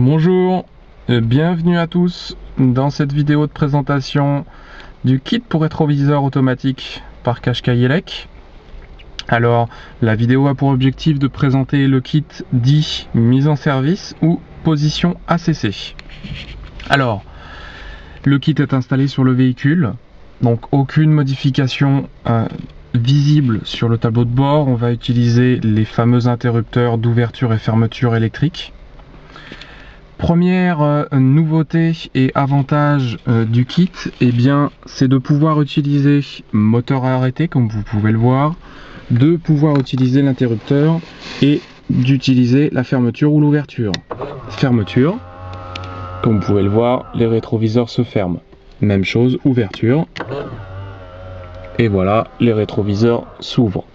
Bonjour, bienvenue à tous dans cette vidéo de présentation du kit pour rétroviseur automatique par Qashqai Elec. Alors, la vidéo a pour objectif de présenter le kit dit mise en service ou position ACC. Alors, le kit est installé sur le véhicule, donc aucune modification visible sur le tableau de bord. On va utiliser les fameux interrupteurs d'ouverture et fermeture électrique. Première nouveauté et avantage du kit, eh bien, c'est de pouvoir utiliser moteur à arrêter, comme vous pouvez le voir, de pouvoir utiliser l'interrupteur et d'utiliser la fermeture ou l'ouverture. Fermeture, comme vous pouvez le voir, les rétroviseurs se ferment. Même chose, ouverture. Et voilà, les rétroviseurs s'ouvrent.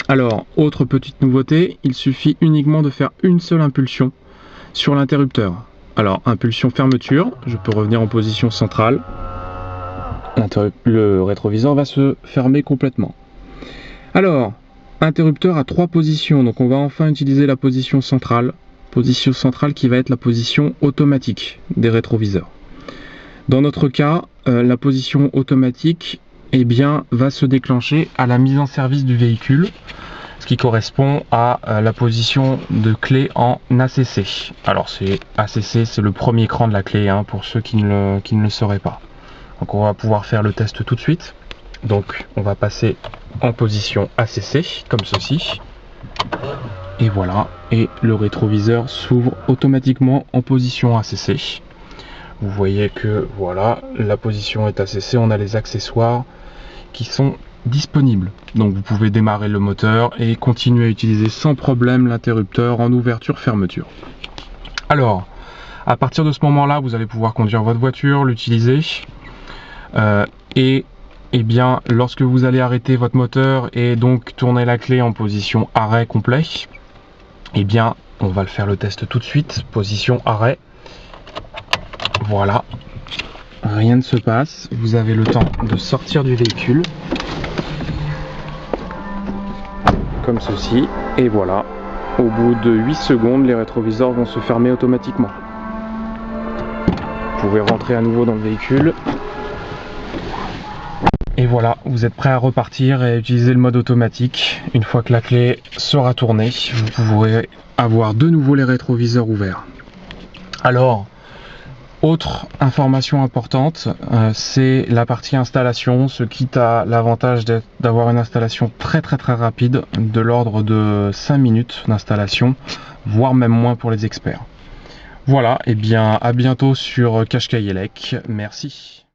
Alors, autre petite nouveauté, il suffit uniquement de faire une seule impulsion sur l'interrupteur. Alors, impulsion fermeture, je peux revenir en position centrale. Le rétroviseur va se fermer complètement. Alors, interrupteur à 3 positions, donc on va enfin utiliser la position centrale qui va être la position automatique des rétroviseurs. Dans notre cas, la position automatique va se déclencher à la mise en service du véhicule, ce qui correspond à la position de clé en ACC. Alors ACC, c'est le premier cran de la clé, pour ceux qui ne le sauraient pas. Donc on va pouvoir faire le test tout de suite. Donc on va passer en position ACC, comme ceci. Et voilà, et le rétroviseur s'ouvre automatiquement en position ACC. Vous voyez que voilà, la position est ACC, on a les accessoires qui sont disponibles. Donc vous pouvez démarrer le moteur et continuer à utiliser sans problème l'interrupteur en ouverture-fermeture. Alors, à partir de ce moment-là, vous allez pouvoir conduire votre voiture, l'utiliser. Lorsque vous allez arrêter votre moteur et donc tourner la clé en position arrêt complet, on va le faire le test tout de suite. Position arrêt. Voilà. Rien ne se passe. Vous avez le temps de sortir du véhicule. Comme ceci, et voilà, au bout de 8 secondes, les rétroviseurs vont se fermer automatiquement. Vous pouvez rentrer à nouveau dans le véhicule. Et voilà, vous êtes prêt à repartir et à utiliser le mode automatique. Une fois que la clé sera tournée, vous pourrez avoir de nouveau les rétroviseurs ouverts. Alors, autre information importante, c'est la partie installation. Ce kit a l'avantage d'avoir une installation très rapide, de l'ordre de 5 minutes d'installation, voire même moins pour les experts. Voilà, à bientôt sur Qashqai Elec. Merci.